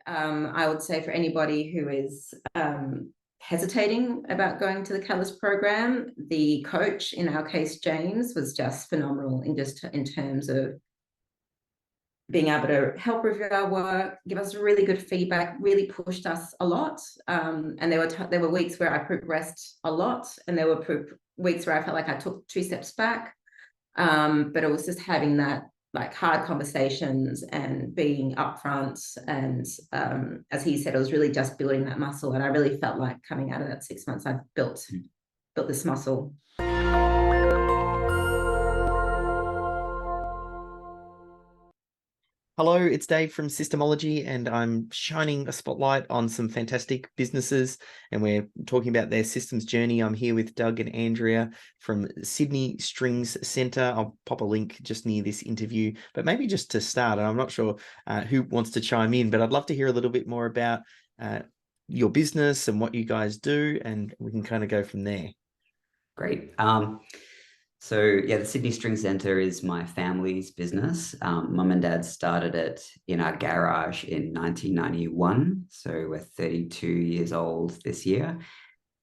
I would say for anybody who is hesitating about going to the Catalyst program, the coach, in our case, James, was just phenomenal in terms of being able to help review our work, give us really good feedback, really pushed us a lot. And there were weeks where I progressed a lot, and there were weeks where I felt like I took 2 steps back. But it was just having that like hard conversations and being upfront. And as he said, it was really just building that muscle. And I really felt like coming out of that 6 months, I've built this muscle. Hello, it's Dave from SYSTEMology, and I'm shining a spotlight on some fantastic businesses, and we're talking about their systems journey. I'm here with Doug and Andrea from Sydney Strings Centre. I'll pop a link just near this interview, but maybe just to start, and I'm not sure who wants to chime in, but I'd love to hear a little bit more about your business and what you guys do, and we can kind of go from there. Great. The Sydney String Centre is my family's business. Mum and Dad started it in our garage in 1991. So we're 32 years old this year.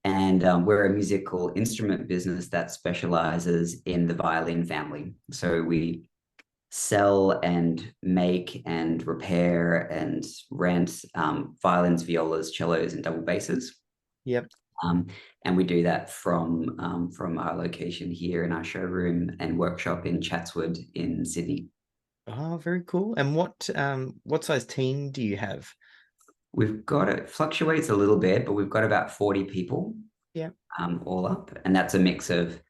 And we're a musical instrument business that specializes in the violin family. So we sell and make and repair and rent violins, violas, cellos, and double basses. Yep. And we do that from our location here in our showroom and workshop in Chatswood in Sydney. Oh, very cool. And what size team do you have? It fluctuates a little bit, but we've got about 40 people. Yeah. All up, and that's a mix of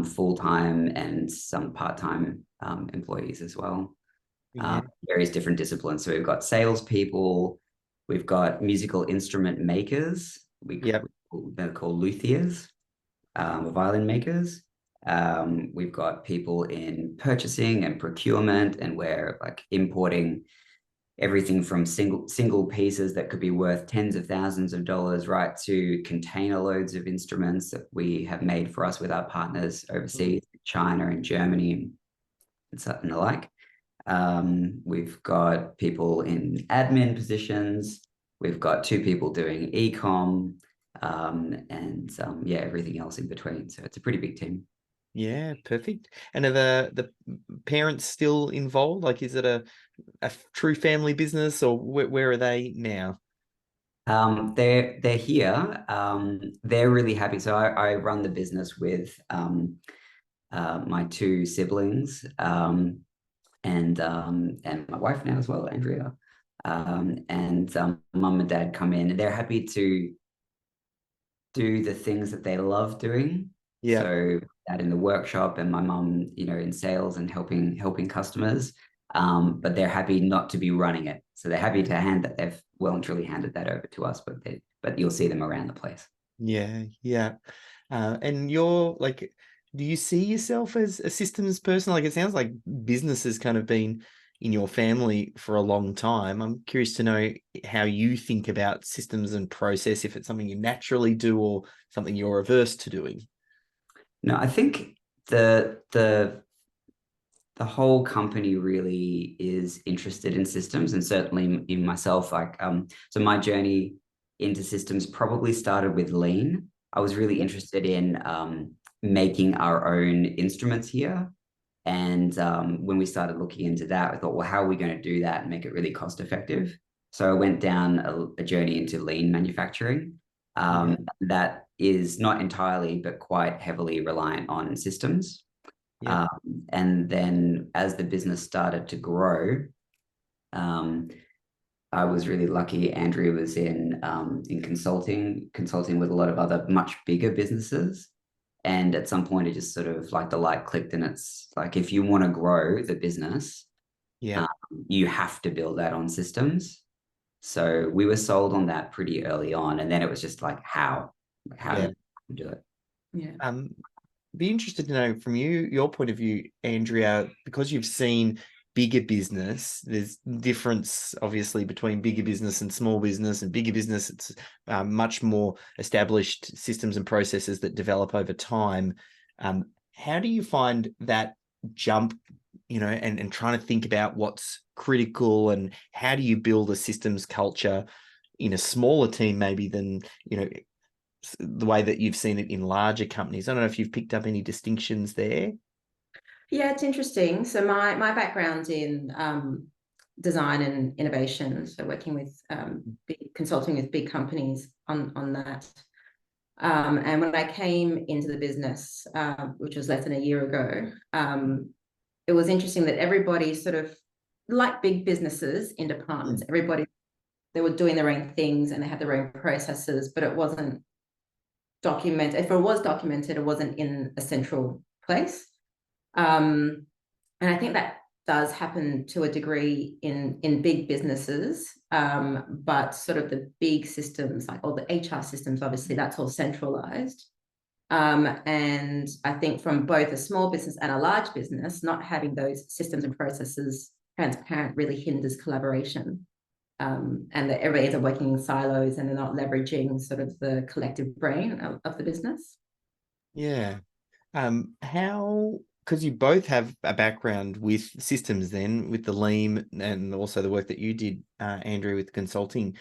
full-time and some part-time employees as well. Yeah. Various different disciplines. So we've got salespeople, we've got musical instrument makers. They're called luthiers, violin makers. We've got people in purchasing and procurement, and we're like importing everything from single pieces that could be worth tens of thousands of dollars, right, to container loads of instruments that we have made for us with our partners overseas, China and Germany, and something alike. We've got people in admin positions. We've got 2 people doing e-com, and everything else in between. So it's a pretty big team. Yeah, perfect. And are the parents still involved? Like, is it a true family business, or where are they now? They're here. They're really happy. So I run the business with my 2 siblings, and my wife now as well, Andrea. Mum and Dad come in, and they're happy to do the things that they love doing. Yeah. So that in the workshop, and my mum, in sales and helping customers. But they're happy not to be running it. So they're happy to hand that. They've well and truly handed that over to us, but you'll see them around the place. Yeah, yeah. And you're like, do you see yourself as a systems person? Like, it sounds like business has kind of been in your family for a long time. I'm curious to know how you think about systems and process, if it's something you naturally do or something you're averse to doing. No, I think the whole company really is interested in systems, and certainly in myself. So my journey into systems probably started with lean. I was really interested in making our own instruments here. And when we started looking into that, I thought, well, how are we going to do that and make it really cost effective? So I went down a journey into lean manufacturing. That is not entirely, but quite heavily reliant on systems. Yeah. And then as the business started to grow, I was really lucky. Andrea was in consulting with a lot of other much bigger businesses. And at some point, it just sort of like the light clicked, and it's like, if you want to grow the business, you have to build that on systems. So we were sold on that pretty early on, and then it was just like, how do you do it? Yeah. Be interested to know from your point of view, Andrea, because you've seen bigger business, there's difference obviously between bigger business and small business. And bigger business, it's much more established systems and processes that develop over time. How do you find that jump and trying to think about what's critical and how do you build a systems culture in a smaller team maybe than, the way that you've seen it in larger companies. I don't know if you've picked up any distinctions there. Yeah, it's interesting. So my background in design and innovation, so working with consulting with big companies on that. And when I came into the business, which was less than a year ago, it was interesting that everybody sort of, like big businesses in departments, everybody, they were doing their own things and they had their own processes, but it wasn't documented. If it was documented, it wasn't in a central place. And I think that does happen to a degree in big businesses, but sort of the big systems, like all the HR systems, obviously that's all centralized. And I think from both a small business and a large business, not having those systems and processes transparent really hinders collaboration. And that everybody ends up working in silos and they're not leveraging sort of the collective brain of the business. Yeah. Because you both have a background with systems then, with the Lean and also the work that you did, Andrea, with consulting.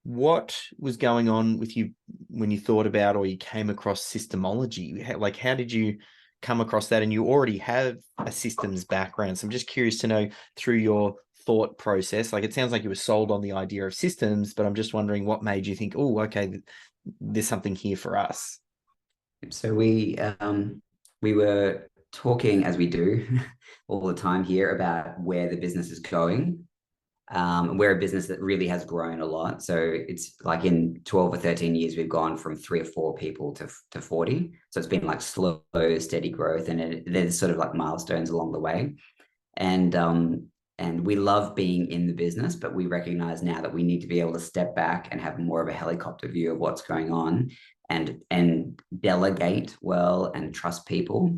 What was going on with you when you thought about or you came across SYSTEMology? How did you come across that? And you already have a systems background. So I'm just curious to know through your thought process, it sounds like you were sold on the idea of systems, but I'm just wondering what made you think, oh, okay, there's something here for us. So we were talking, as we do all the time here, about where the business is going. We're a business that really has grown a lot. So it's like in 12 or 13 years, we've gone from 3 or 4 people to 40. So it's been like slow, steady growth, and there's sort of like milestones along the way. And we love being in the business, but we recognize now that we need to be able to step back and have more of a helicopter view of what's going on and delegate well and trust people.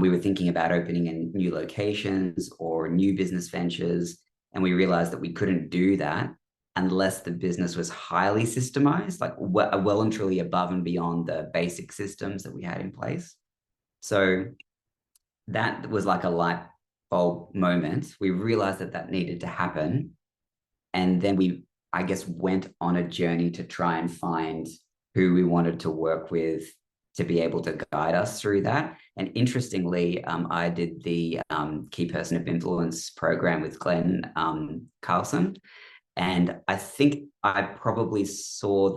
We were thinking about opening in new locations or new business ventures, and we realized that we couldn't do that unless the business was highly systemized, like well and truly above and beyond the basic systems that we had in place. So that was like a light bulb moment. We realized that needed to happen. And then we, I guess, went on a journey to try and find who we wanted to work with to be able to guide us through that. And interestingly, I did the Key Person of Influence program with Glenn Carlson. And I think I probably saw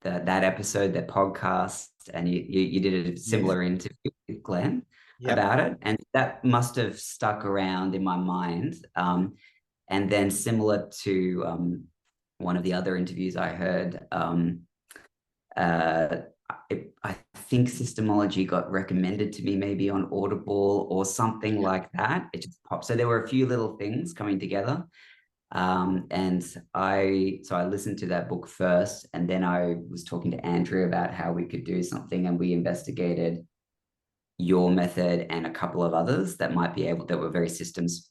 that episode, that podcast, and you did a similar interview with Glenn about it. And that must have stuck around in my mind. And then similar to one of the other interviews I heard, I think SYSTEMology got recommended to me maybe on Audible or something like that. It just popped. So there were a few little things coming together. And I listened to that book first, and then I was talking to Andrea about how we could do something, and we investigated your method and a couple of others that were very systems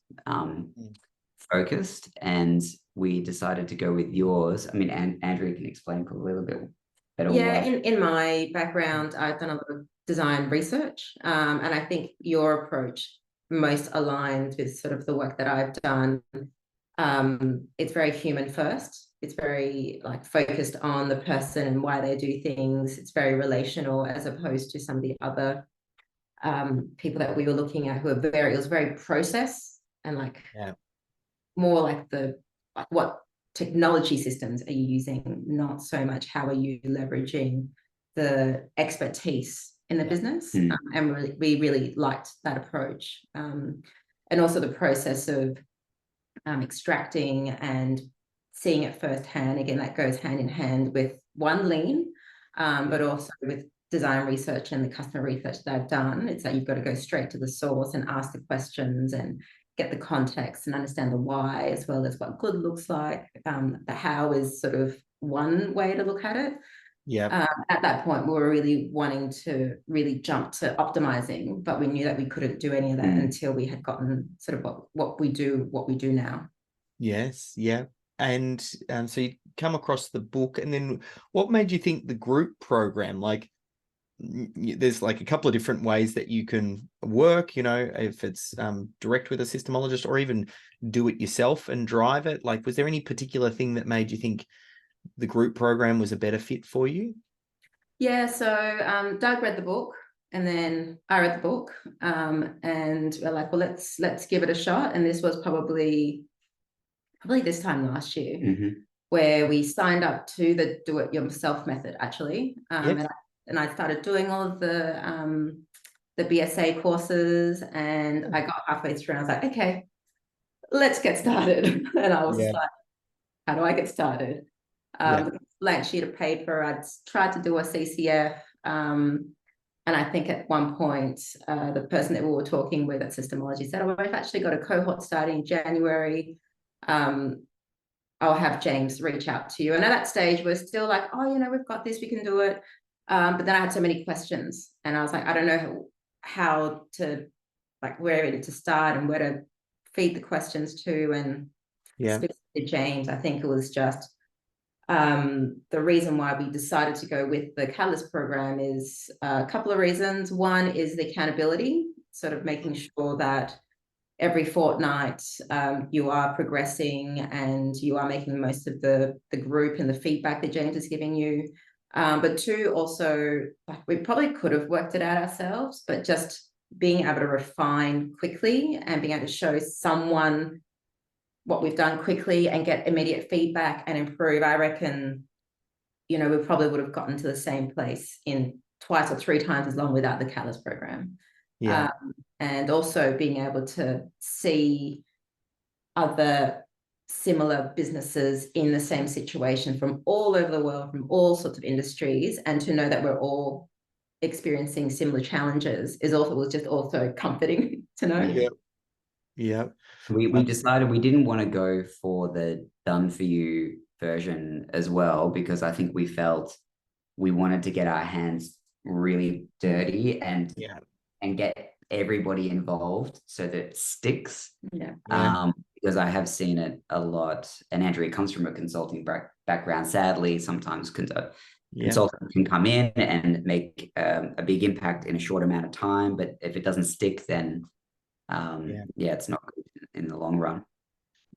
focused, and we decided to go with yours. I mean, Andrea can explain probably a little bit better. Yeah, in my background, I've done a lot of design research, and I think your approach most aligns with sort of the work that I've done. It's very human first. It's very focused on the person and why they do things. It's very relational, as opposed to some of the other people that we were looking at who are it was very process and more like what technology systems are you using, not so much how are you leveraging the expertise in the business. And we really liked that approach. And also the process of extracting and seeing it firsthand. Again, that goes hand in hand with Lean, but also with design research and the customer research that I've done. It's that you've got to go straight to the source and ask the questions and get the context and understand the why, as well as what good looks like. The how is sort of one way to look at it. At that point, we were really wanting to really jump to optimizing, but we knew that we couldn't do any of that until we had gotten sort of what we do now. Yes, yeah. And so you come across the book, and then what made you think the group program, there's like a couple of different ways that you can work, you know, if it's direct with a systemologist or even do it yourself and drive it. Like, was there any particular thing that made you think the group program was a better fit for you? Yeah, so Doug read the book and then I read the book, and we're like, well, let's give it a shot. And this was probably this time last year, where we signed up to the do it yourself method, actually. Yes. And I started doing all of the BSA courses, and I got halfway through and I was like, okay, let's get started. And I was Yeah. like, how do I get started? The blank sheet of paper, I'd tried to do a CCF. And I think at one point, the person that we were talking with at SYSTEMology said, oh, I've actually got a cohort starting in January. I'll have James reach out to you. And at that stage, we're still like, oh, you know, we've got this, we can do it. But then I had so many questions and I was like, I don't know how to, like, where to start and where to feed the questions to. And speaking to James, I think it was just the reason why we decided to go with the Catalyst program is a couple of reasons. One is the accountability, sort of making sure that every fortnight you are progressing and you are making the most of the group and the feedback that James is giving you. But two, also, we probably could have worked it out ourselves, but just being able to refine quickly and being able to show someone what we've done quickly and get immediate feedback and improve. I reckon, you know, we probably would have gotten to the same place in twice or three times as long without the Catalyst program. And also being able to see other similar businesses in the same situation from all over the world, from all sorts of industries, and to know that we're all experiencing similar challenges was just also comforting to know. We decided we didn't want to go for the done for you version as well, because I think we felt we wanted to get our hands really dirty and get everybody involved so that it sticks. Because I have seen it a lot, and Andrea comes from a consulting background. Sadly, sometimes consultants can come in and make a big impact in a short amount of time, but if it doesn't stick, then it's not good in the long run.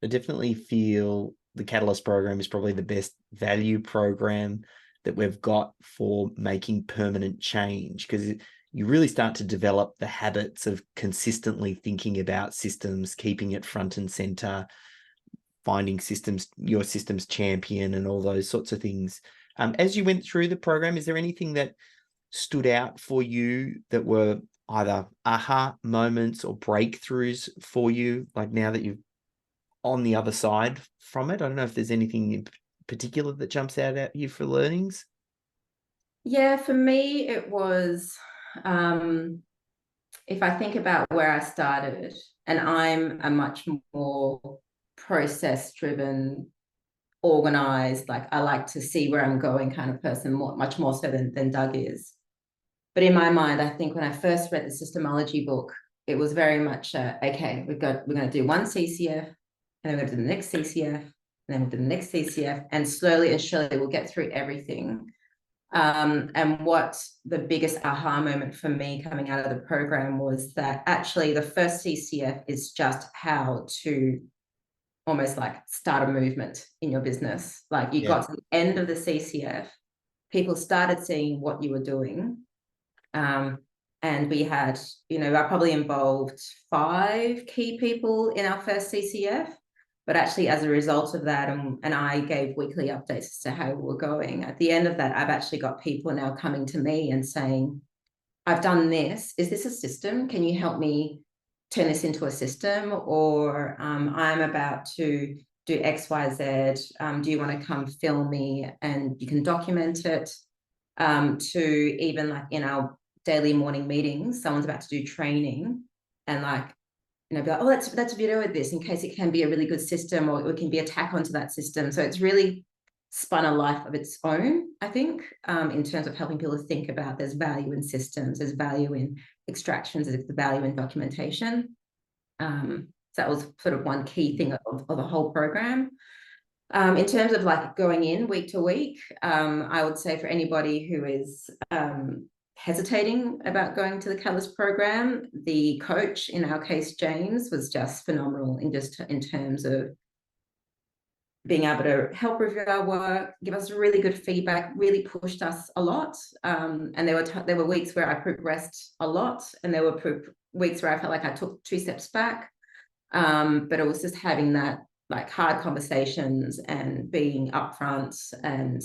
I definitely feel the Catalyst program is probably the best value program that we've got for making permanent change, because you really start to develop the habits of consistently thinking about systems, keeping it front and center, finding systems, your systems champion, and all those sorts of things. As you went through the program, is there anything that stood out for you that were either aha moments or breakthroughs for you, like now that you're on the other side from it? I don't know if there's anything in particular that jumps out at you for learnings. Yeah, for me, it was, if I think about where I started, and I'm a much more process-driven, organized, like I like to see where I'm going kind of person, much more so than Doug is. But in my mind, I think when I first read the SYSTEMology book, it was very much, okay, we're going to do one CCF, and then we're going to do the next CCF, and then we'll do the next CCF, and slowly and surely we'll get through everything. And what the biggest aha moment for me coming out of the program was that actually the first CCF is just how to almost like start a movement in your business. Like you got to the end of the CCF, people started seeing what you were doing. And we had, you know, I probably involved 5 key people in our first CCF, but actually as a result of that, and I gave weekly updates as to how we were going. At the end of that, I've actually got people now coming to me and saying, I've done this. Is this a system? Can you help me turn this into a system? Or I'm about to do X, Y, Z. Do you want to come film me and you can document it? To even like in our daily morning meetings, someone's about to do training and like, you know, be like, oh, let's video with this in case it can be a really good system or it can be a tack onto that system. So it's really spun a life of its own, I think, in terms of helping people think about there's value in systems, there's value in extractions, there's value in documentation. So that was sort of one key thing of the whole program. In terms of like going in week to week, I would say for anybody who is hesitating about going to the Catalyst program, the coach, in our case, James, was just phenomenal in terms of being able to help review our work, give us really good feedback, really pushed us a lot. And there were weeks where I progressed a lot, and there were weeks where I felt like I took 2 steps back. But it was just having that like hard conversations and being upfront. And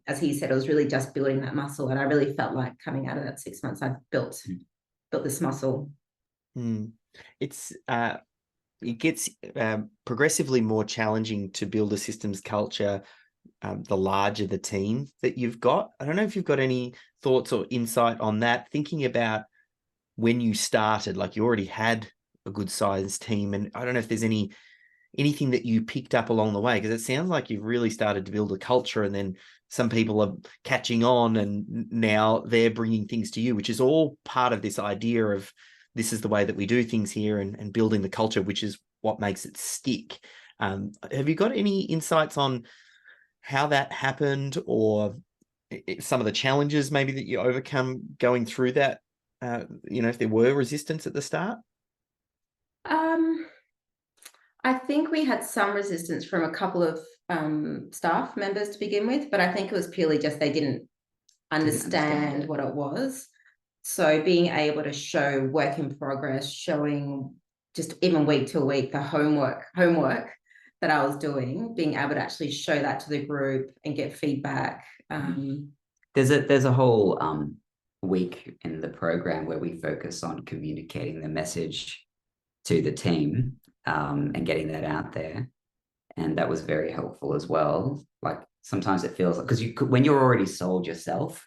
as he said, it was really just building that muscle. And I really felt like coming out of that 6 months, I've built this muscle. It gets progressively more challenging to build a systems culture the larger the team that you've got. I don't know if you've got any thoughts or insight on that, thinking about when you started, like you already had a good sized team, and I don't know if there's anything that you picked up along the way, because it sounds like you've really started to build a culture, and then some people are catching on and now they're bringing things to you, which is all part of this idea of this is the way that we do things here, and building the culture, which is what makes it stick. Have you got any insights on how that happened, or some of the challenges maybe that you overcome going through that? If there were resistance at the start? I think we had some resistance from a couple of staff members to begin with, but I think it was purely just they didn't understand what it was. So being able to show work in progress, showing just even week to week the homework that I was doing, being able to actually show that to the group and get feedback. There's a whole week in the program where we focus on communicating the message to the team and getting that out there, and that was very helpful as well. Like sometimes it feels like, because when you're already sold yourself,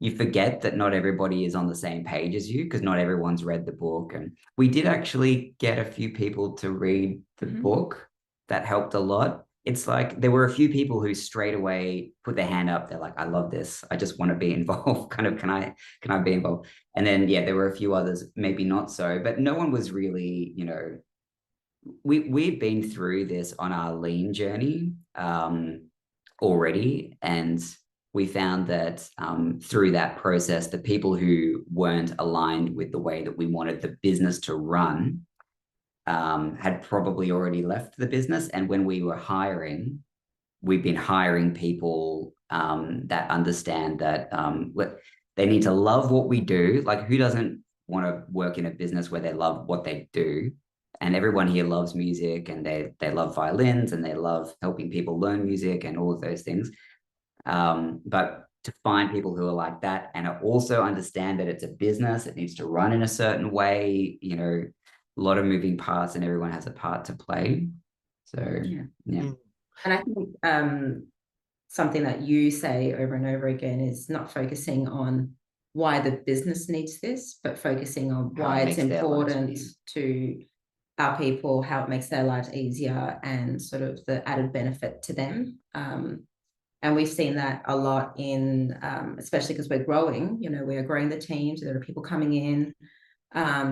you forget that not everybody is on the same page as you, because not everyone's read the book. And we did actually get a few people to read the book. That helped a lot. It's like there were a few people who straight away put their hand up. They're like, I love this. I just want to be involved. Kind of, can I be involved? And then, yeah, there were a few others, maybe not so, but no one was really, we've been through this on our lean journey already. And we found that through that process, the people who weren't aligned with the way that we wanted the business to run had probably already left the business. And when we were hiring, we've been hiring people that understand that they need to love what we do. Like, who doesn't want to work in a business where they love what they do? And everyone here loves music, and they love violins, and they love helping people learn music and all of those things. But to find people who are like that and also understand that it's a business, it needs to run in a certain way, a lot of moving parts, and everyone has a part to play. So, yeah. And I think something that you say over and over again is not focusing on why the business needs this, but focusing on why it's important to our people, how it makes their lives easier, and sort of the added benefit to them. And we've seen that a lot in, especially because we're growing, we are growing the teams, there are people coming in.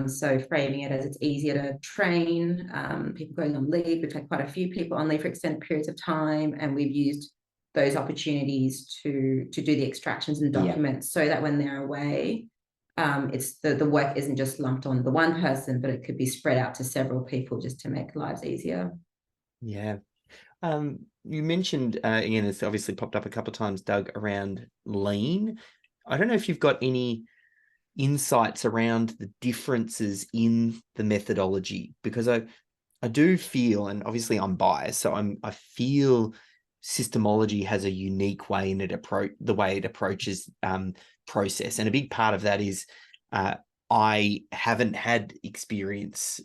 So framing it as it's easier to train, people going on leave. We've had quite a few people on leave for extended periods of time, and we've used those opportunities to do the extractions and documents so that when they're away, it's the work isn't just lumped on the one person, but it could be spread out to several people just to make lives easier. Yeah. You mentioned, again, it's obviously popped up a couple of times, Doug, around lean. I don't know if you've got any insights around the differences in the methodology, because I do feel, and obviously I'm biased, so I feel Systemology has a unique way in the way it approaches process, and a big part of that is I haven't had experience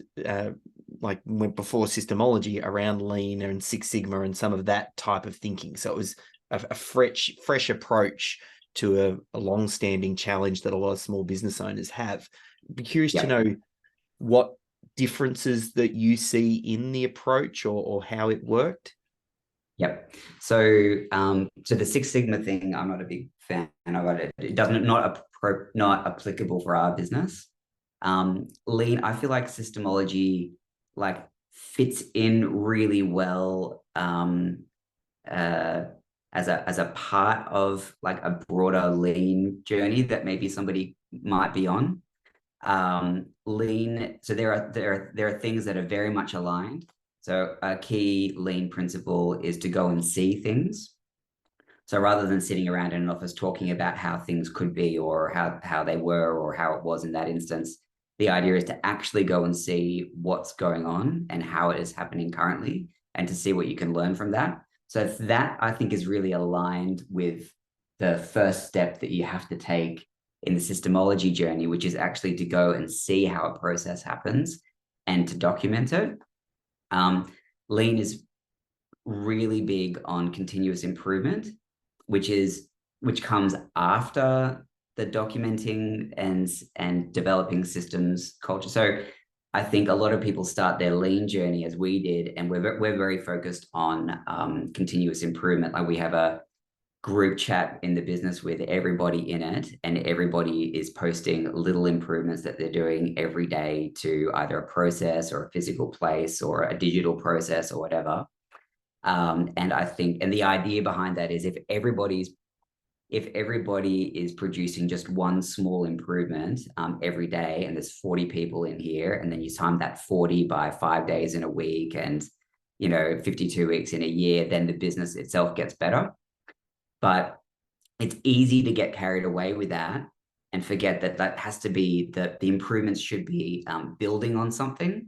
like before Systemology around lean and Six Sigma and some of that type of thinking. So it was a fresh approach to a long-standing challenge that a lot of small business owners have. I'd be curious to know what differences that you see in the approach, or how it worked. Yep. So the Six Sigma thing, I'm not a big fan of it. It doesn't not applicable for our business. Lean, I feel like Systemology fits in really well as a part of like a broader lean journey that maybe somebody might be on. Lean, so there are things that are very much aligned. So a key lean principle is to go and see things. So rather than sitting around in an office talking about how things could be or how they were or how it was in that instance, the idea is to actually go and see what's going on and how it is happening currently, and to see what you can learn from that. So that, I think, is really aligned with the first step that you have to take in the systemology journey, which is actually to go and see how a process happens and to document it. Lean is really big on continuous improvement, which comes after the documenting and developing systems culture. So I think a lot of people start their lean journey as we did, and we're very focused on continuous improvement. Like we have a group chat in the business with everybody in it, and everybody is posting little improvements that they're doing every day to either a process or a physical place or a digital process or whatever. And I think, and the idea behind that is if everybody is producing just one small improvement every day, and there's 40 people in here, and then you time that 40 by 5 days in a week and 52 weeks in a year, then the business itself gets better. But it's easy to get carried away with that and forget that has to be the improvements should be building on something.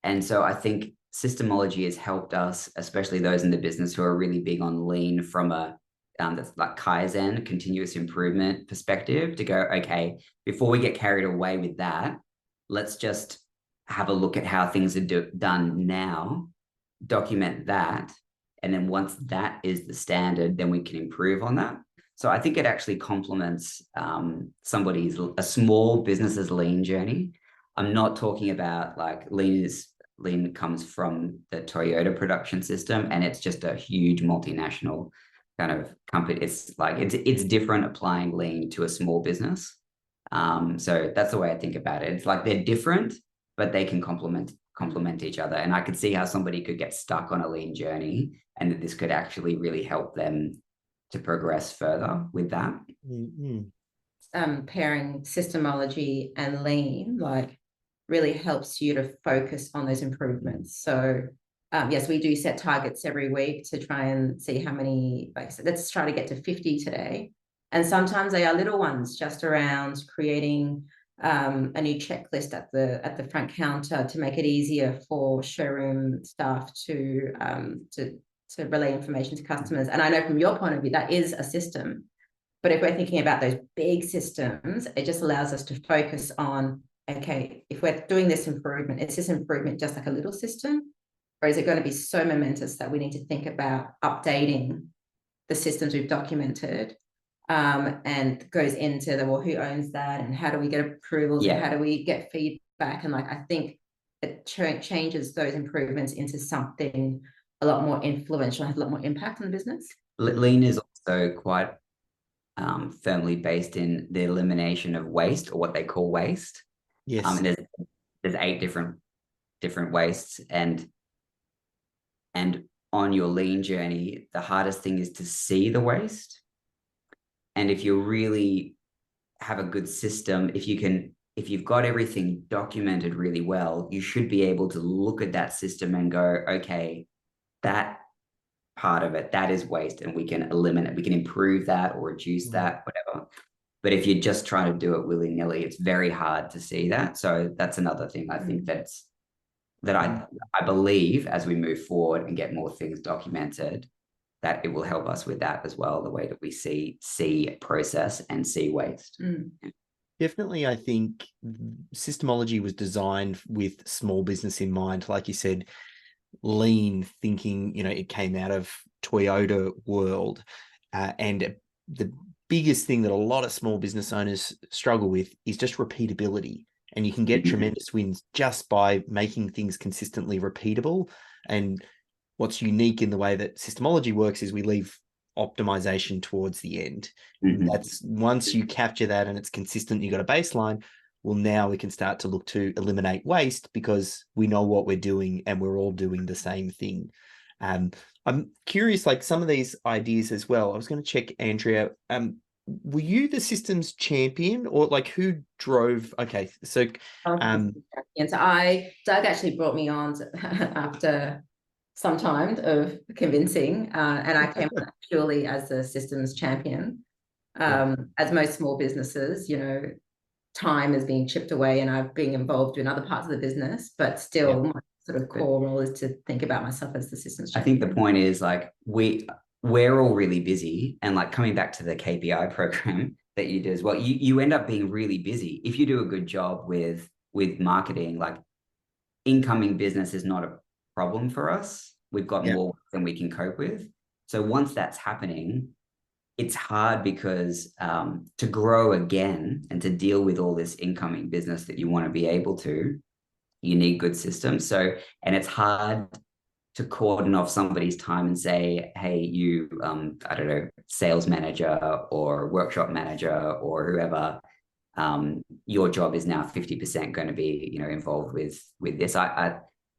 And so I think systemology has helped us, especially those in the business who are really big on lean from a that's like Kaizen, continuous improvement perspective, to go, okay, before we get carried away with that, let's just have a look at how things are done now, document that, and then once that is the standard, then we can improve on that. So I think it actually complements a small business's lean journey. I'm not talking about like lean comes from the Toyota production system, and it's just a huge multinational kind of company. It's like it's different applying lean to a small business. So that's the way I think about it. It's like they're different, but they can complement each other. And I could see how somebody could get stuck on a lean journey, and that this could actually really help them to progress further with that. Mm-hmm. Pairing systemology and lean like really helps you to focus on those improvements. So yes, we do set targets every week to try and see how many, like I said, let's try to get to 50 today. And sometimes they are little ones, just around creating a new checklist at the front counter to make it easier for showroom staff to relay information to customers. And I know from your point of view, that is a system. But if we're thinking about those big systems, it just allows us to focus on, okay, if we're doing this improvement, is this improvement just like a little system? Or is it going to be so momentous that we need to think about updating the systems we've documented, and goes into the, well, who owns that, and how do we get approvals, and how do we get feedback? And like, I think it changes those improvements into something a lot more influential, has a lot more impact on the business. Lean is also quite firmly based in the elimination of waste, or what they call waste. Yes. And there's 8 different wastes, and on your lean journey, the hardest thing is to see the waste. And if you really have a good system, if you've got everything documented really well, you should be able to look at that system and go, okay, that part of it, that is waste, and we can eliminate, we can improve that or reduce that, whatever. But if you're just trying to do it willy-nilly, it's very hard to see that. So that's another thing I think that I believe as we move forward and get more things documented, that it will help us with that as well, the way that we see process and see waste. Definitely, I think systemology was designed with small business in mind. Like you said, lean thinking, it came out of Toyota world. And the biggest thing that a lot of small business owners struggle with is just repeatability. And you can get tremendous wins just by making things consistently repeatable. And what's unique in the way that systemology works is we leave optimization towards the end. That's once you capture that and it's consistent, you got a baseline. Well, now we can start to look to eliminate waste because we know what we're doing and we're all doing the same thing. I'm curious, like some of these ideas as well. I was going to check, Andrea. Were you the systems champion, or like who drove? Okay, so And so Doug actually brought me on after some time of convincing, and I came on purely as a systems champion. As most small businesses, you know, time is being chipped away, and I've been involved in other parts of the business, but still my sort of core role is to think about myself as the systems champion. I think the point is like we're all really busy, and like coming back to the KPI program that you did as well, you end up being really busy. If you do a good job with marketing, like incoming business is not a problem for us. We've got more than we can cope with. So once that's happening, it's hard because to grow again and to deal with all this incoming business that you want to be able to, you need good systems. So, and it's hard to cordon off somebody's time and say, hey, you, I don't know, sales manager or workshop manager or whoever, your job is now 50% going to be, you know, involved with this.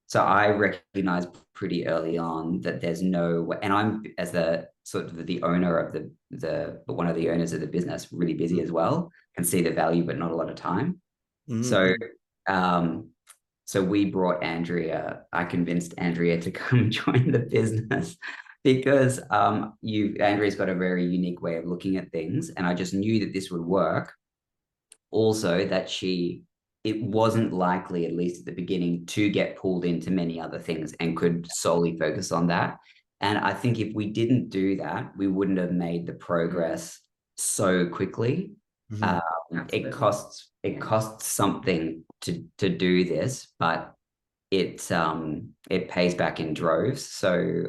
So I recognized pretty early on that there's no, and I'm as the sort of the owner of the one of the owners of the business, really busy as well, can see the value, but not a lot of time. So, so we brought Andrea. I convinced Andrea to come join the business because Andrea's got a very unique way of looking at things, and I just knew that this would work. Also, that it wasn't likely, at least at the beginning, to get pulled into many other things and could solely focus on that. And I think if we didn't do that, we wouldn't have made the progress so quickly. It costs something to do this, but it pays back in droves. So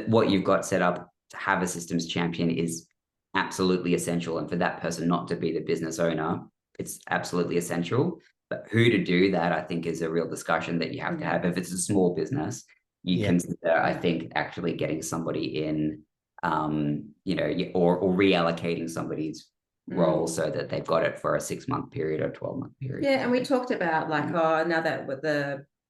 what you've got set up to have a systems champion is absolutely essential, and for that person not to be the business owner, it's absolutely essential. But who to do that, I think, is a real discussion that you have to have. If it's a small business, you consider, I think, actually getting somebody in, you know, or reallocating somebody's role so that they've got it for a 6-month period or 12-month period. Yeah, and we talked about like, now that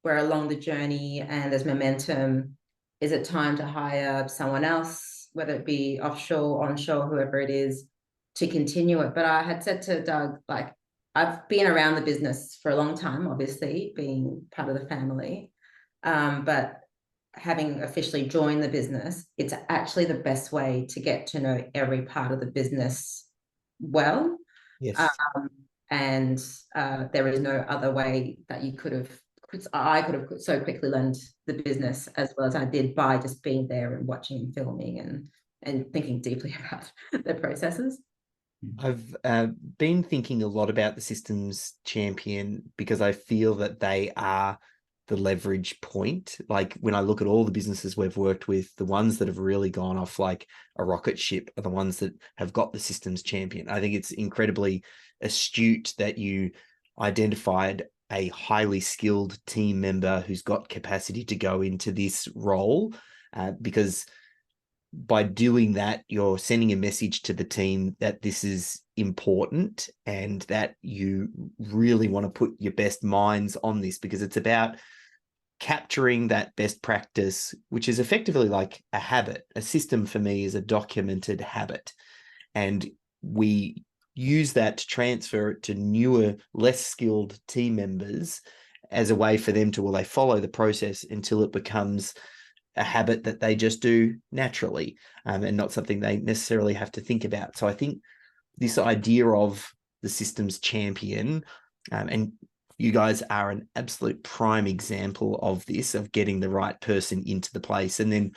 we're along the journey and there's momentum, is it time to hire someone else, whether it be offshore, onshore, whoever it is, to continue it? But I had said to Doug, like, I've been around the business for a long time, obviously, being part of the family. But having officially joined the business, it's actually the best way to get to know every part of the business well. Yes. And there is no other way that I could have so quickly learned the business as well as I did by just being there and watching and filming and thinking deeply about the processes. I've been thinking a lot about the systems champion because I feel that they are the leverage point. Like when I look at all the businesses we've worked with, the ones that have really gone off like a rocket ship are the ones that have got the systems champion. I think it's incredibly astute that you identified a highly skilled team member who's got capacity to go into this role, because by doing that, you're sending a message to the team that this is important and that you really want to put your best minds on this, because it's about capturing that best practice, which is effectively like a habit. A system for me is a documented habit. And we use that to transfer it to newer, less skilled team members as a way for them to, they follow the process until it becomes a habit that they just do naturally, and not something they necessarily have to think about. So I think this idea of the systems champion, and you guys are an absolute prime example of this, of getting the right person into the place and then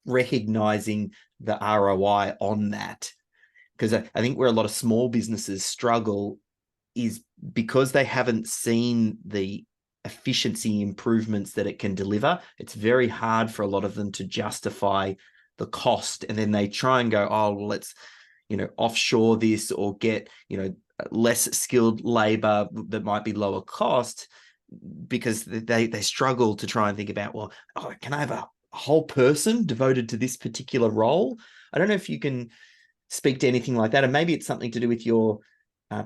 recognizing the ROI on that. Because I think where a lot of small businesses struggle is because they haven't seen the efficiency improvements that it can deliver. It's very hard for a lot of them to justify the cost, and then they try and go, oh, well, let's, offshore this or get, less skilled labor that might be lower cost, because they struggle to try and think about, well, can I have a whole person devoted to this particular role? I don't know if you can speak to anything like that, and maybe it's something to do with your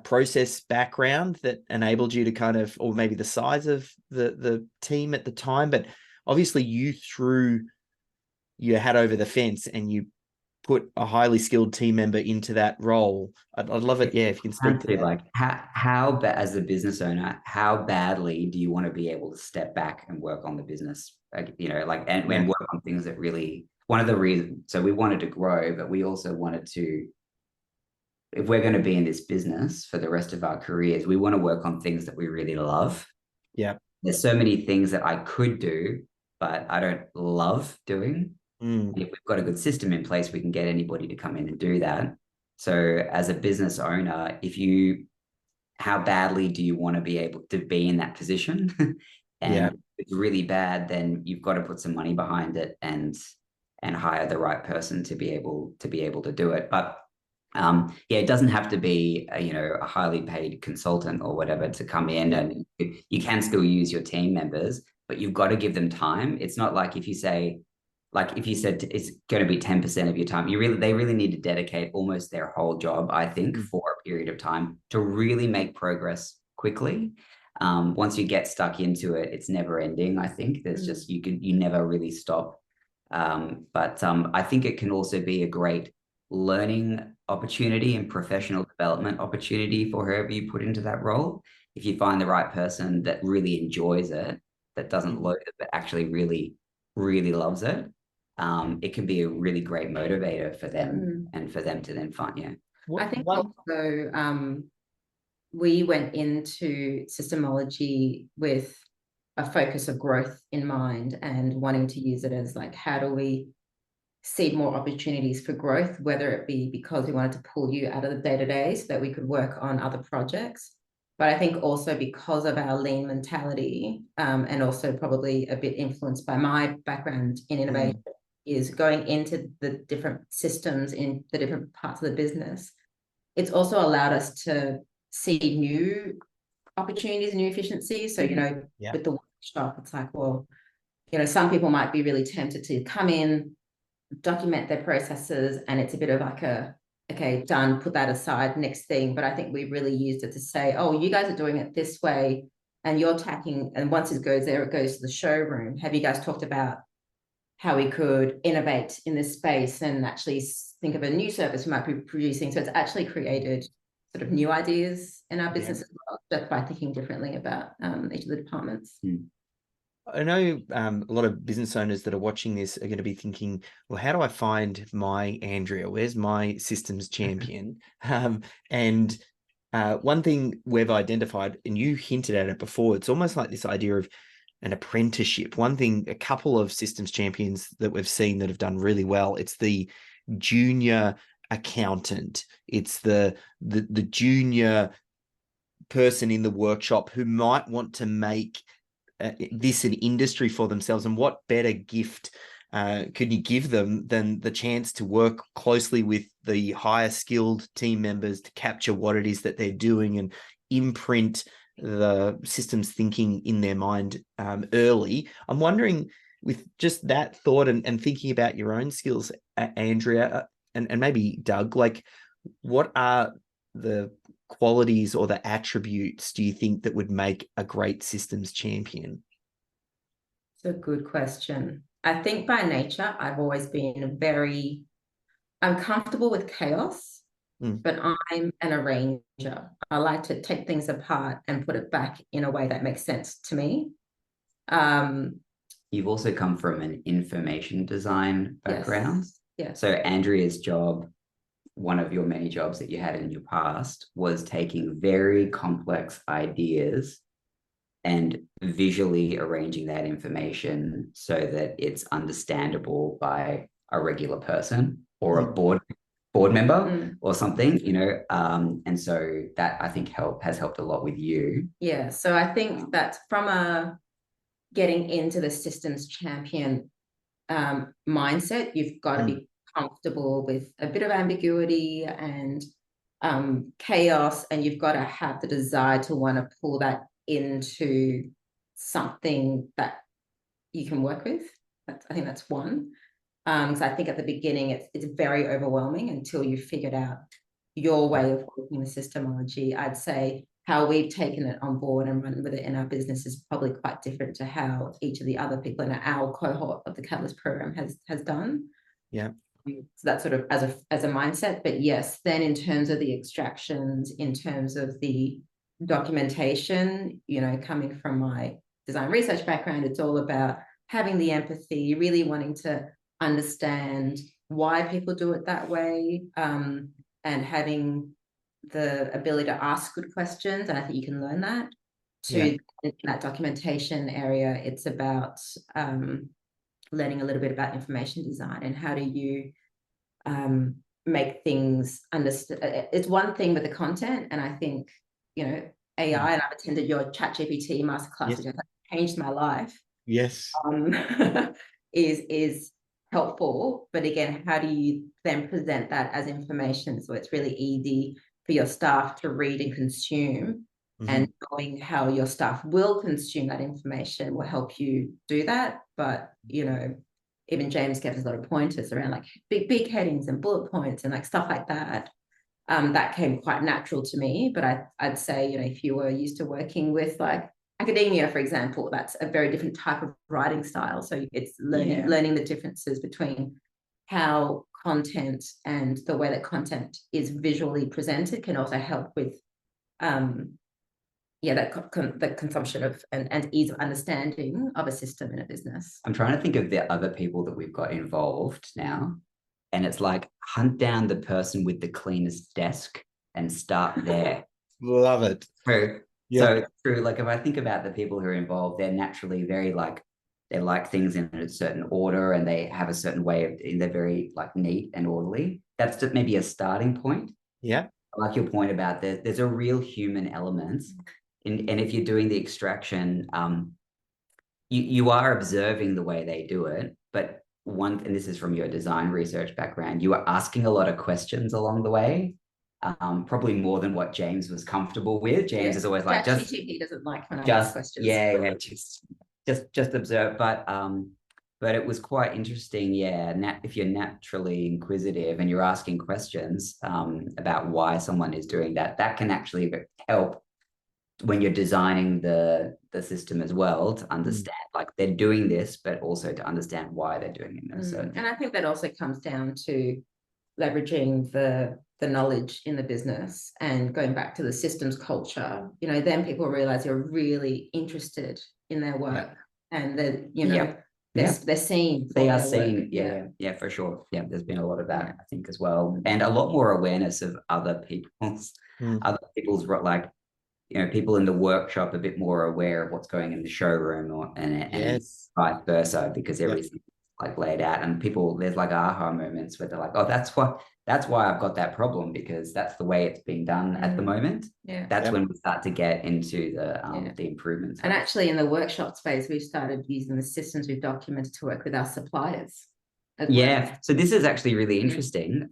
process background that enabled you to kind of, or maybe the size of the team at the time. But obviously you threw your hat over the fence and you put a highly skilled team member into that role. I'd love it. Yeah, if you can speak to that. Like how as a business owner, how badly do you want to be able to step back and work on the business? Like, you know, like, and work on things that really, one of the reasons, so we wanted to grow, but we also wanted to, if we're going to be in this business for the rest of our careers, we want to work on things that we really love. Yeah. There's so many things that I could do, but I don't love doing. And if we've got a good system in place, we can get anybody to come in and do that. So as a business owner, how badly do you want to be able to be in that position? And if it's really bad, then you've got to put some money behind it and hire the right person to be able to do it. But it doesn't have to be a highly paid consultant or whatever to come in, and you can still use your team members, but you've got to give them time. It's not like if you said it's going to be 10% of your time, they really need to dedicate almost their whole job, I think, for a period of time to really make progress quickly. Once you get stuck into it, it's never ending. I think there's just, you never really stop. But I think it can also be a great learning opportunity and professional development opportunity for whoever you put into that role. If you find the right person that really enjoys it, that doesn't load it, but actually really, really loves it, it can be a really great motivator for them and for them to then find, I think also we went into Systemology with a focus of growth in mind and wanting to use it as like, how do we seed more opportunities for growth, whether it be because we wanted to pull you out of the day-to-day so that we could work on other projects. But I think also because of our lean mentality, and also probably a bit influenced by my background in innovation, is going into the different systems in the different parts of the business. It's also allowed us to see new opportunities, new efficiencies. So, with the workshop, it's like, well, some people might be really tempted to come in, document their processes, and it's a bit of like okay, done, put that aside, next thing. But I think we really used it to say, oh, you guys are doing it this way, and you're tacking, and once it goes there, it goes to the showroom. Have you guys talked about how we could innovate in this space and actually think of a new service we might be producing? So it's actually created sort of new ideas in our business as well, just by thinking differently about each of the departments. I know a lot of business owners that are watching this are going to be thinking, well, how do I find my Andrea? Where's my systems champion? And one thing we've identified, and you hinted at it before, it's almost like this idea of an apprenticeship. One thing, a couple of systems champions that we've seen that have done really well, it's the junior accountant. It's the junior person in the workshop who might want to make this an industry for themselves. And what better gift could you give them than the chance to work closely with the higher skilled team members to capture what it is that they're doing and imprint the systems thinking in their mind early. I'm wondering, with just that thought and thinking about your own skills, Andrea, and maybe Doug, like, what are the qualities or the attributes do you think that would make a great systems champion? It's a good question. I think by nature, I've always been I'm comfortable with chaos, but I'm an arranger. I like to take things apart and put it back in a way that makes sense to me. You've also come from an information design background. Yes. So Andrea's job, one of your many jobs that you had in your past, was taking very complex ideas and visually arranging that information so that it's understandable by a regular person or a board member or something, and so that, I think, has helped a lot with you. Yeah, so I think that from getting into the systems champion mindset, you've got to be comfortable with a bit of ambiguity and chaos, and you've got to have the desire to want to pull that into something that you can work with. I think that's one. So I think at the beginning it's very overwhelming until you figured out your way of working with Systemology. I'd say how we've taken it on board and run with it in our business is probably quite different to how each of the other people in our cohort of the Catalyst program has done. Yeah. So that's sort of as a mindset. But yes, then in terms of the extractions, in terms of the documentation, you know, coming from my design research background, it's all about having the empathy, really wanting to understand why people do it that way, and having the ability to ask good questions. And I think you can learn that. In that documentation area, it's about learning a little bit about information design and how do you make things understood. It's one thing with the content, and I think, you know, AI, and I've attended your ChatGPT masterclass, which has changed my life. Yes. Is helpful, but again, how do you then present that as information so it's really easy for your staff to read and consume? And knowing how your staff will consume that information will help you do that. But, you know, even James gave us a lot of pointers around like big headings and bullet points and like stuff like that. That came quite natural to me. But I'd say, you know, if you were used to working with like academia, for example, that's a very different type of writing style. So it's learning the differences between how content and the way that content is visually presented can also help with the consumption of and ease of understanding of a system in a business. I'm trying to think of the other people that we've got involved now, and it's like hunt down the person with the cleanest desk and start there. Love it. True. So true. Like if I think about the people who are involved, they're naturally very like, they like things in a certain order and they have a certain way of, they're very like neat and orderly. That's just maybe a starting point. Yeah. I like your point about there's a real human element. And if you're doing the extraction, you are observing the way they do it, but and this is from your design research background, you are asking a lot of questions along the way, probably more than what James was comfortable with. James is always like, he doesn't like when I ask questions. Just observe. But it was quite interesting, if you're naturally inquisitive and you're asking questions about why someone is doing that, that can actually help when you're designing the system as well, to understand like they're doing this, but also to understand why they're doing it. And I think that also comes down to leveraging the knowledge in the business and going back to the systems culture. You know, then people realize you're really interested in their work and that, you know, they're seen. They are seen. Yeah, for sure. Yeah, there's been a lot of that, I think, as well, and a lot more awareness of other people's like, you know, people in the workshop a bit more aware of what's going in the showroom, and vice versa, because everything's like laid out, and people, there's like aha moments where they're like, oh, that's why I've got that problem, because that's the way it's being done at the moment. That's when we start to get into the improvements. And actually in the workshop space, we've started using the systems we've documented to work with our suppliers. So this is actually really interesting.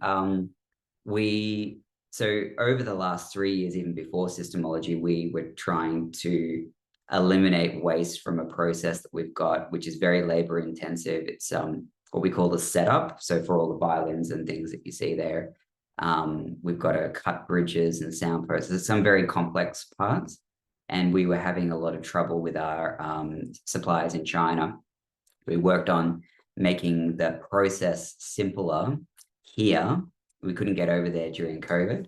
So over the last 3 years, even before SYSTEMology, we were trying to eliminate waste from a process that we've got, which is very labor intensive. It's what we call the setup. So for all the violins and things that you see there, we've got to cut bridges and sound processes, some very complex parts. And we were having a lot of trouble with our suppliers in China. We worked on making the process simpler here. We couldn't get over there during COVID.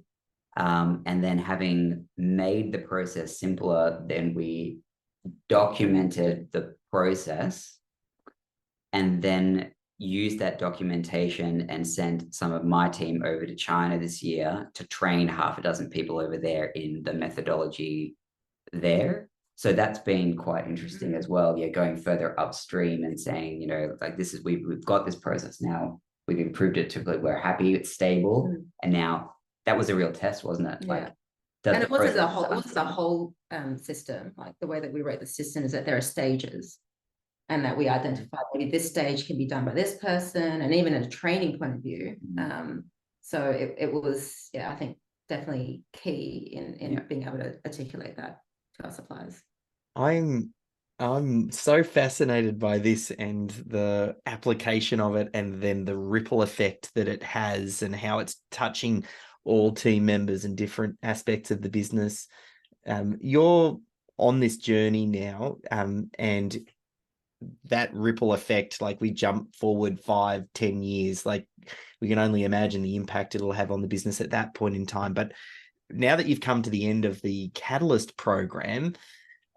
And then having made the process simpler, then we documented the process and then used that documentation and sent some of my team over to China this year to train half a dozen people over there in the methodology there. So that's been quite interesting as well. Yeah, going further upstream and saying, you know, like this is, we've got this process now. We've improved it to like, we're happy, it's stable. And now that was a real test, wasn't it? Like, and it wasn't the whole system. Like the way that we wrote the system is that there are stages, and that we identify maybe this stage can be done by this person, and even at a training point of view. So it was, I think definitely key in being able to articulate that to our suppliers. I'm so fascinated by this and the application of it, and then the ripple effect that it has and how it's touching all team members and different aspects of the business. You're on this journey now, and that ripple effect, like we jump forward 5-10 years, like we can only imagine the impact it'll have on the business at that point in time. But now that you've come to the end of the Catalyst program,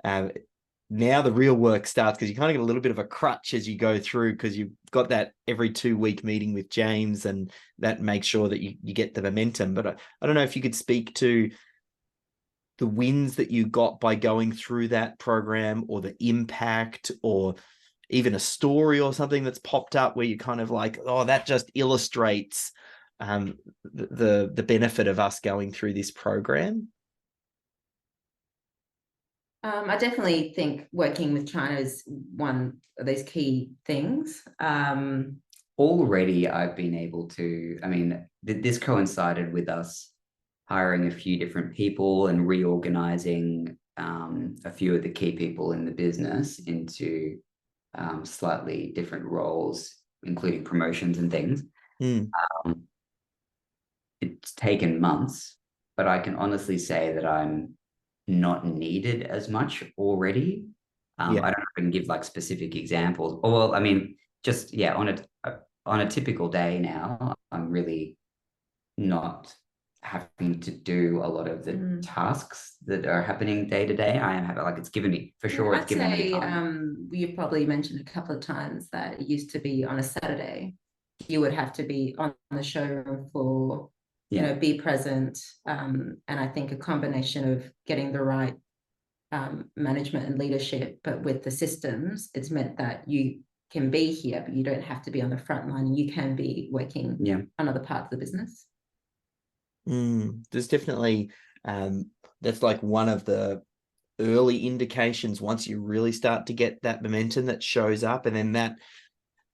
now the real work starts, because you kind of get a little bit of a crutch as you go through, because you've got that every 2-week meeting with James, and that makes sure that you get the momentum. But I don't know if you could speak to the wins that you got by going through that program, or the impact, or even a story or something that's popped up where you kind of like, oh, that just illustrates the benefit of us going through this program. I definitely think working with China is one of those key things. Already I've been able to, I mean, this coincided with us hiring a few different people and reorganizing a few of the key people in the business into slightly different roles, including promotions and things. It's taken months, but I can honestly say that I'm not needed as much already. I don't know if I can give like specific examples. Or, well, I mean, just, yeah, on a typical day now, I'm really not having to do a lot of the tasks that are happening day to day. I am having, like, it's given me, for sure, it's given me time. You've probably mentioned a couple of times that it used to be on a Saturday. You would have to be on the showroom floor, you know, be present. And I think a combination of getting the right management and leadership, but with the systems, it's meant that you can be here, but you don't have to be on the front line, and you can be working on other parts of the business. There's definitely, that's like one of the early indications once you really start to get that momentum that shows up, and then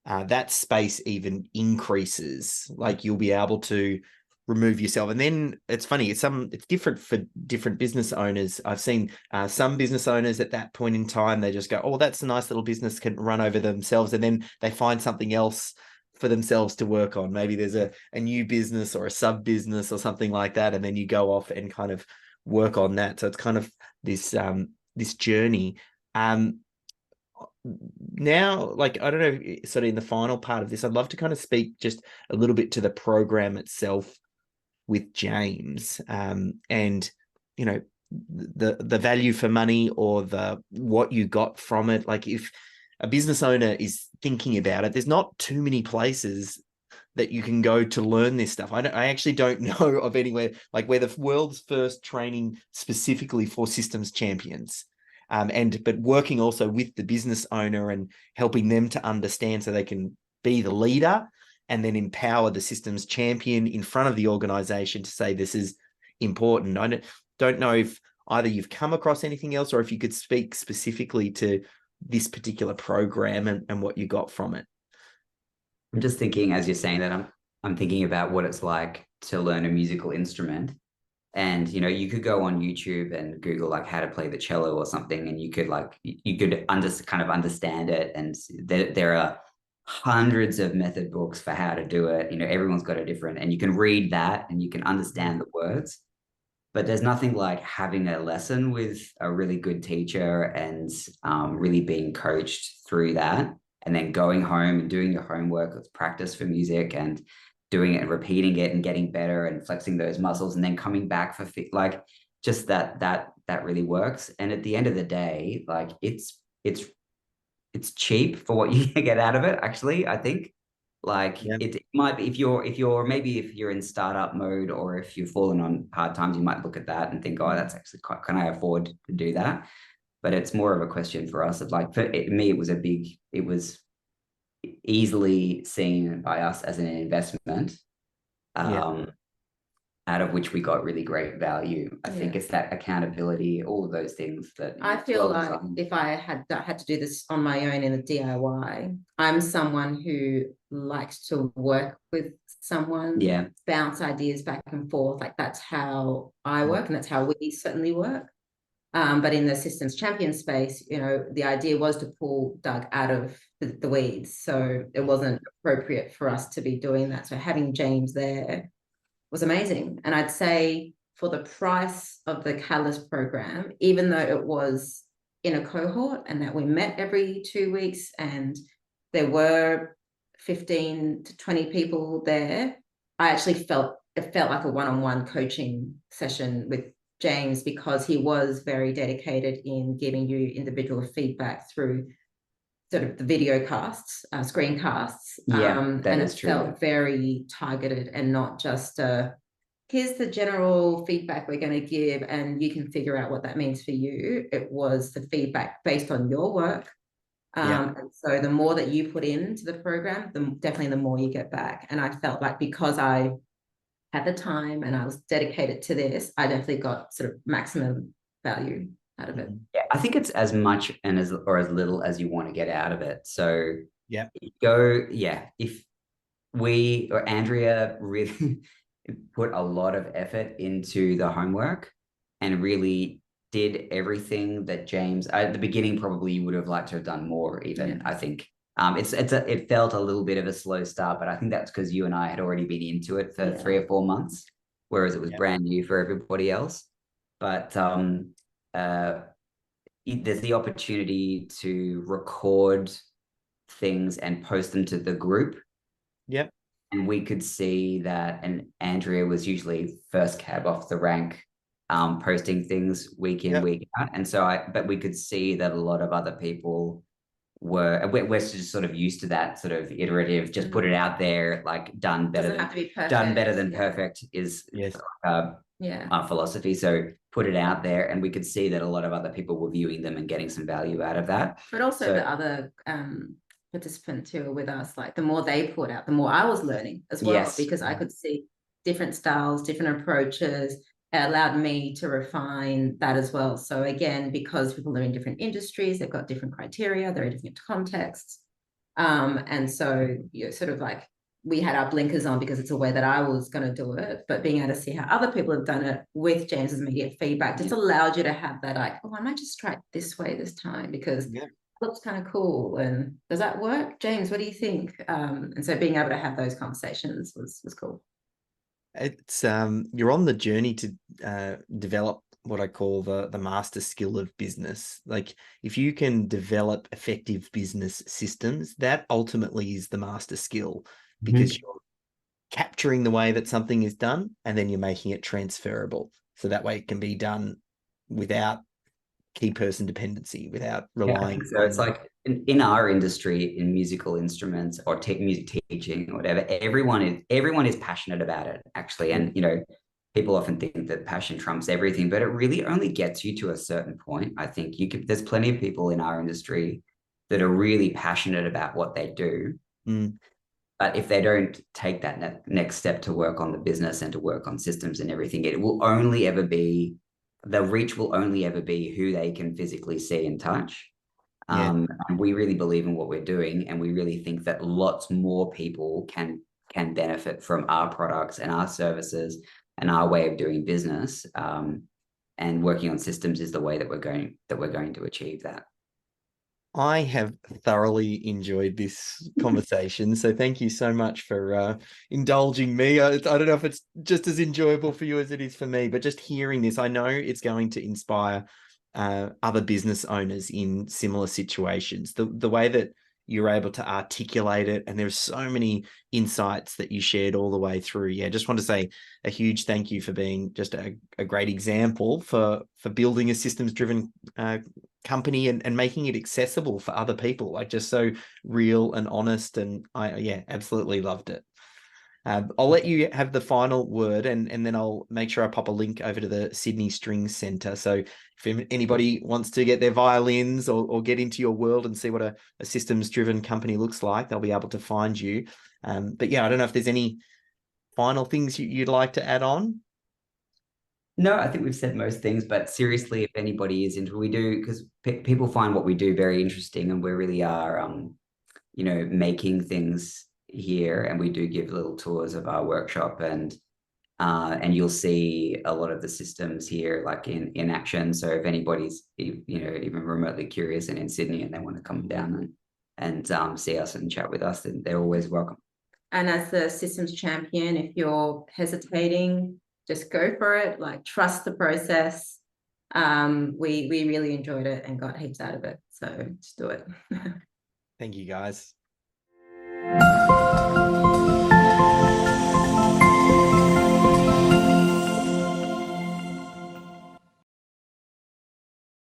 that space even increases. Like you'll be able to remove yourself. And then it's funny, it's different for different business owners. I've seen some business owners at that point in time, they just go, oh, that's a nice little business, can run over themselves. And then they find something else for themselves to work on. Maybe there's a new business or a sub business or something like that. And then you go off and kind of work on that. So it's kind of this journey. Now, like, I don't know, sort of in the final part of this, I'd love to kind of speak just a little bit to the program itself with James, and, you know, the value for money, or what you got from it. Like, if a business owner is thinking about it, there's not too many places that you can go to learn this stuff. I actually don't know of anywhere, like, we're the world's first training specifically for systems champions. But working also with the business owner and helping them to understand, so they can be the leader and then empower the systems champion in front of the organization to say, this is important. I don't know if either you've come across anything else, or if you could speak specifically to this particular program and what you got from it. I'm just thinking, as you're saying that, I'm thinking about what it's like to learn a musical instrument. And, you know, you could go on YouTube and Google like how to play the cello or something, and you could kind of understand it. And there are hundreds of method books for how to do it. You know, everyone's got a different, and you can read that and you can understand the words. But there's nothing like having a lesson with a really good teacher and really being coached through that, and then going home and doing your homework with practice for music and doing it and repeating it and getting better and flexing those muscles, and then coming back for like, just that really works. And at the end of the day, like, it's cheap for what you get out of it. Actually, I think, like, it might be, if you're in startup mode, or if you've fallen on hard times, you might look at that and think, oh, that's actually quite, can I afford to do that? But it's more of a question for us of, like, for me, it was easily seen by us as an investment, out of which we got really great value. I think it's that accountability, all of those things that I feel like if I had to do this on my own in a DIY, I'm someone who likes to work with someone, bounce ideas back and forth. Like, that's how I work, and that's how we certainly work. But in the systems champion space, you know, the idea was to pull Doug out of the weeds. So it wasn't appropriate for us to be doing that. So having James there was amazing. And I'd say for the price of the Catalyst program, even though it was in a cohort and that we met every 2 weeks and there were 15 to 20 people there, I actually felt like a one-on-one coaching session with James, because he was very dedicated in giving you individual feedback through sort of the video casts, screencasts. That and is it true. felt very targeted and not just here's the general feedback we're going to give and you can figure out what that means for you. It was the feedback based on your work. And so the more that you put into the program, definitely the more you get back. And I felt like because I had the time and I was dedicated to this, I definitely got sort of maximum value out of it. Yeah, I think it's as much and as little as you want to get out of it. So if we or Andrea really put a lot of effort into the homework and really did everything that James at the beginning probably you would have liked to have done more even. I think it felt a little bit of a slow start, but I think that's because you and I had already been into it for 3 or 4 months, whereas it was brand new for everybody else. But there's the opportunity to record things and post them to the group. And we could see that, and Andrea was usually first cab off the rank, posting things week in, week out. And so but we could see that a lot of other people we're just sort of used to that sort of iterative, just put it out there, like done better than perfect is our philosophy. So put it out there, and we could see that a lot of other people were viewing them and getting some value out of that. But also the other participants who were with us, like the more they put out, the more I was learning as well, because I could see different styles, different approaches. It allowed me to refine that as well. So again, because people are in different industries, they've got different criteria, they're in different contexts. And so you're sort of like, we had our blinkers on because it's a way that I was going to do it, but being able to see how other people have done it with James's immediate feedback just allowed you to have that, like, oh, I might just try it this way this time because it looks kind of cool. And does that work? James, what do you think? And so being able to have those conversations was cool. It's you're on the journey to develop what I call the master skill of business. Like if you can develop effective business systems, that ultimately is the master skill, because you're capturing the way that something is done and then you're making it transferable. So that way it can be done without key person dependency, without relying. So it's like in our industry, in musical instruments or music teaching or whatever, everyone is passionate about it actually. And people often think that passion trumps everything, but it really only gets you to a certain point. I think there's plenty of people in our industry that are really passionate about what they do. But if they don't take that next step to work on the business and to work on systems and everything, the reach will only ever be who they can physically see and touch. And we really believe in what we're doing, and we really think that lots more people can benefit from our products and our services and our way of doing business. And working on systems is the way that we're going to achieve that. I have thoroughly enjoyed this conversation. So thank you so much for indulging me. I don't know if it's just as enjoyable for you as it is for me, but just hearing this, I know it's going to inspire other business owners in similar situations. The way that you're able to articulate it, and there's so many insights that you shared all the way through. Just want to say a huge thank you for being just a great example for building a systems-driven company and making it accessible for other people, like just so real and honest. And I absolutely loved it. I'll let you have the final word, and then I'll make sure I pop a link over to the Sydney Strings Centre. So if anybody wants to get their violins or get into your world and see what a systems-driven company looks like, they'll be able to find you. But I don't know if there's any final things you'd like to add on. No, I think we've said most things, but seriously, if anybody is into, we do, because people find what we do very interesting, and we really are, making things here, and we do give little tours of our workshop, and you'll see a lot of the systems here, like in action. So if anybody's even remotely curious and in Sydney and they want to come down and see us and chat with us, then they're always welcome. And as the systems champion, if you're hesitating just go for it, like trust the process. We really enjoyed it and got heaps out of it. So just do it. Thank you, guys.